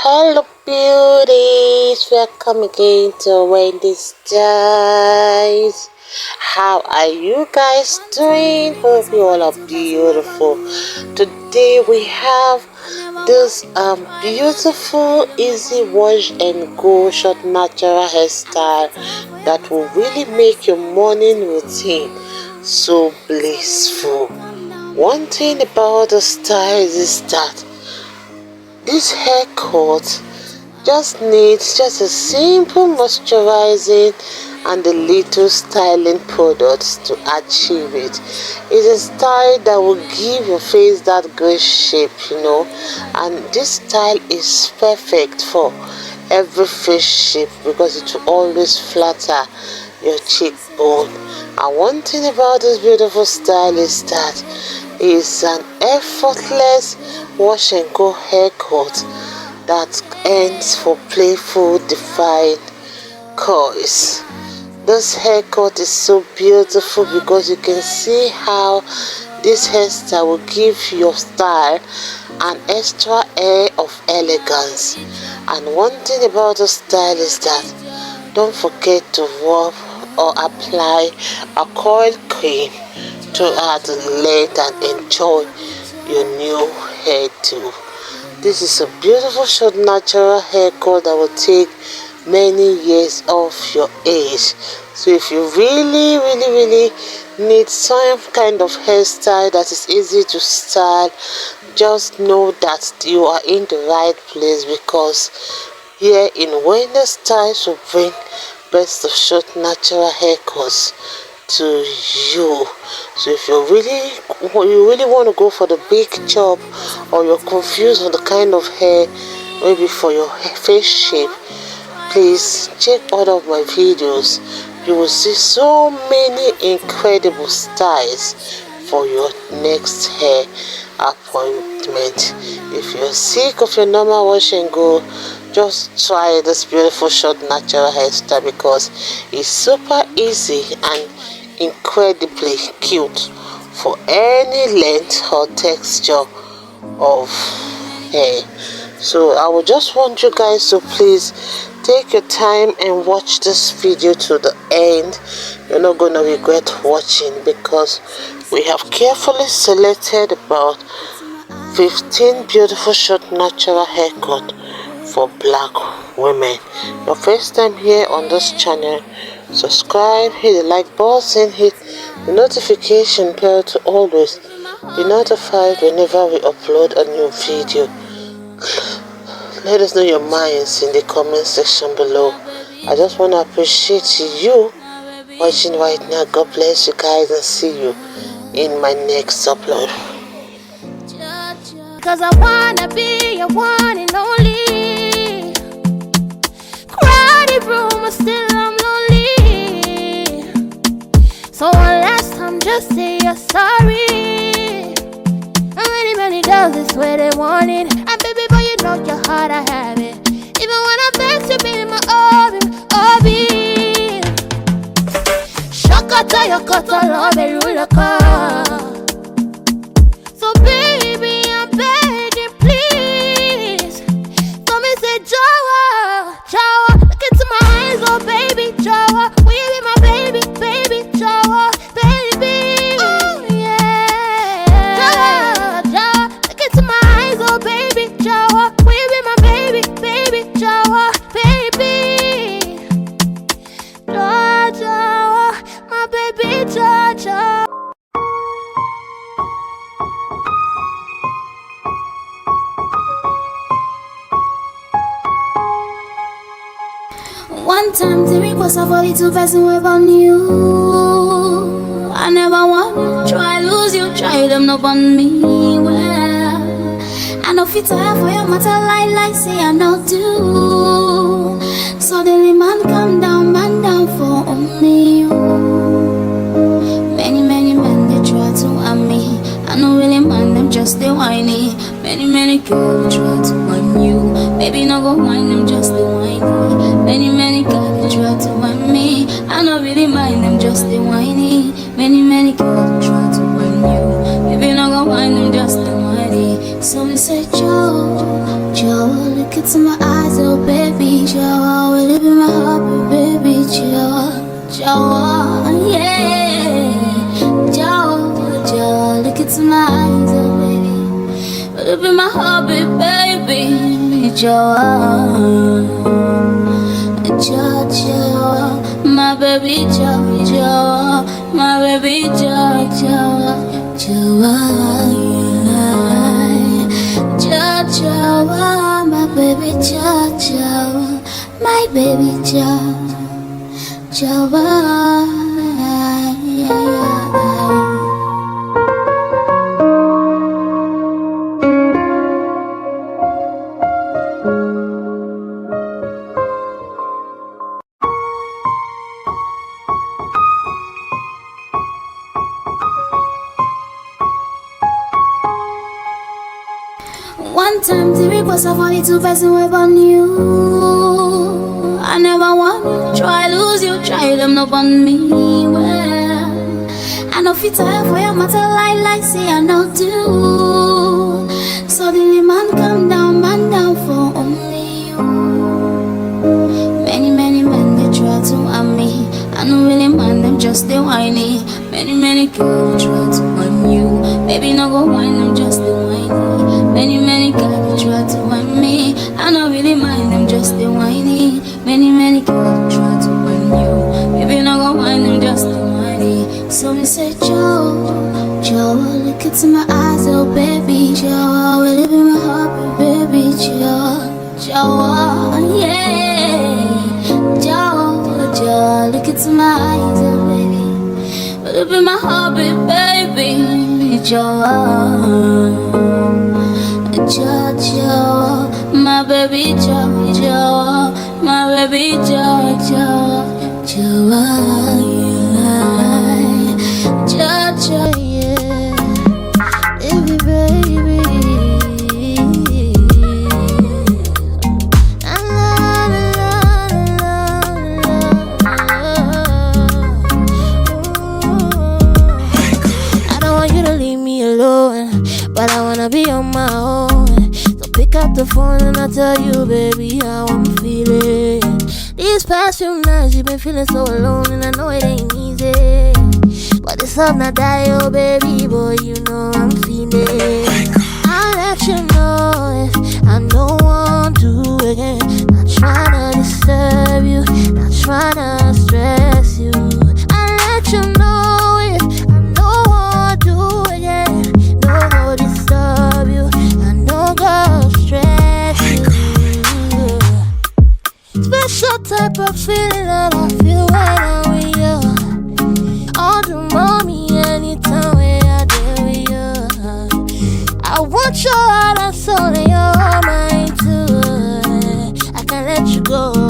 Hello beauties, welcome again to Wendy Styles. How are you guys doing? Hope you all are beautiful. Today we have this beautiful easy wash and go short natural hairstyle that will really make your morning routine so blissful. One thing about the style is that this haircut just needs just a simple moisturizing and a little styling products to achieve it. It's a style that will give your face that great shape, and this style is perfect for every face shape because it will always flatter your cheekbone. And one thing about this beautiful style is that it's an effortless wash and go haircut that ends for playful defined curls. This haircut is so beautiful because you can see how this hairstyle will give your style an extra air of elegance. And one thing about the style is that don't forget to rub or apply a coil cream to add length and enjoy your new hairdo. This is a beautiful short natural haircut that will take many years off your age. So if you really need some kind of hairstyle that is easy to style, just know that you are in the right place, because here in Winnie Styles will bring best of short natural haircuts to you. So if you really want to go for the big chop, or you're confused on the kind of hair maybe for your face shape, please check all of my videos. You will see so many incredible styles for your next hair appointment. If you're sick of your normal wash and go, just try this beautiful short natural hairstyle because it's super easy and incredibly cute for any length or texture of hair. So I would just want you guys to please take your time and watch this video to the end. You're not going to regret watching, because we have carefully selected about 15 beautiful short natural haircut for black women. Your first time here on this channel, subscribe, hit the like button, hit the notification bell to always be notified whenever we upload a new video. Let us know your minds in the comment section below. I just want to appreciate you watching right now. God bless you guys, and see you in my next upload. Cause I wanna be your one and only. Crowded room, but still I'm lonely. So one last time, just say you're sorry. And many girls is where they want it. And baby boy, you know your heart, I have it. Even when I vex, you be my obi. Shakata, yakata, love, rulaka. So baby, I'm begging, please. So me say, Jawa, Jawa. Look into my eyes, oh baby, Jawa. Will you be my baby, baby, Jawa, baby? Oh yeah, Jawa, Jawa. Look into my eyes, oh baby, Jawa. Will you be my baby, baby, Jawa, baby? Jawa, Jawa, my baby, Jawa. One time the request of 42 person wave on you. I never want to try lose you, try them up on me. Well, I know fit to have for your matter like say I know do. Suddenly man down for only you. Many men they try to want me. I know really mind them just they whiny. Many girls try to want you. Baby no go whine them just they whiny. Many girls try to want me. I know really mind them just they whiny. Many girls try to want you. Baby no go whine them just they whiny. So me say Joe, Jawa, look into my eyes, oh baby, Jawa, will live in my heart, baby, Jawa, Jawa, yeah. Jawa, Jawa, look into my eyes, oh baby, will live in my heart, baby, Jawa, Jawa, my baby, Jawa, Jawa, my baby, Jawa, Jawa, Jawa. Jawa, my baby Jawa, my baby Jawa. One time the request of only 2 person web on you. I never want try lose you, try them up on me. Well, I know fit time for your matter like say I know do. Suddenly man down for only you. Many men they try to harm me. I know really man them just they whiny. Many girls try to harm you. Maybe not go whine them just they whiny. Many girls try to whine me. I don't really mind them, just they whiny. Many girls try to whine you. Maybe not go whine them, just they whiny. So me say, Joe, look into my eyes, oh baby, Joe, will live in my heart, baby, Joe, yeah. Joe, look into my eyes, oh baby, will live in my heart, baby, Joe. Jawa, my baby Jawa, my baby Jawa, Jawa, yeah, baby, baby. I don't want you to leave me alone, but I wanna be on my own. Pick up the phone and I tell you, baby, how I'm feeling. These past few nights you've been feeling so alone, and I know it ain't easy, but it's up not die, oh baby boy, you know I'm feeling. I'll let you know if I don't want to again. Not tryna disturb you, not tryna stress you. I'll let you know if I don't want to again. No go disturb you, I no go stress you. Special type of feeling that I feel when I'm with you. All the mommy anytime when I deal with you. I want your heart and soul and your mind too. I can't let you go.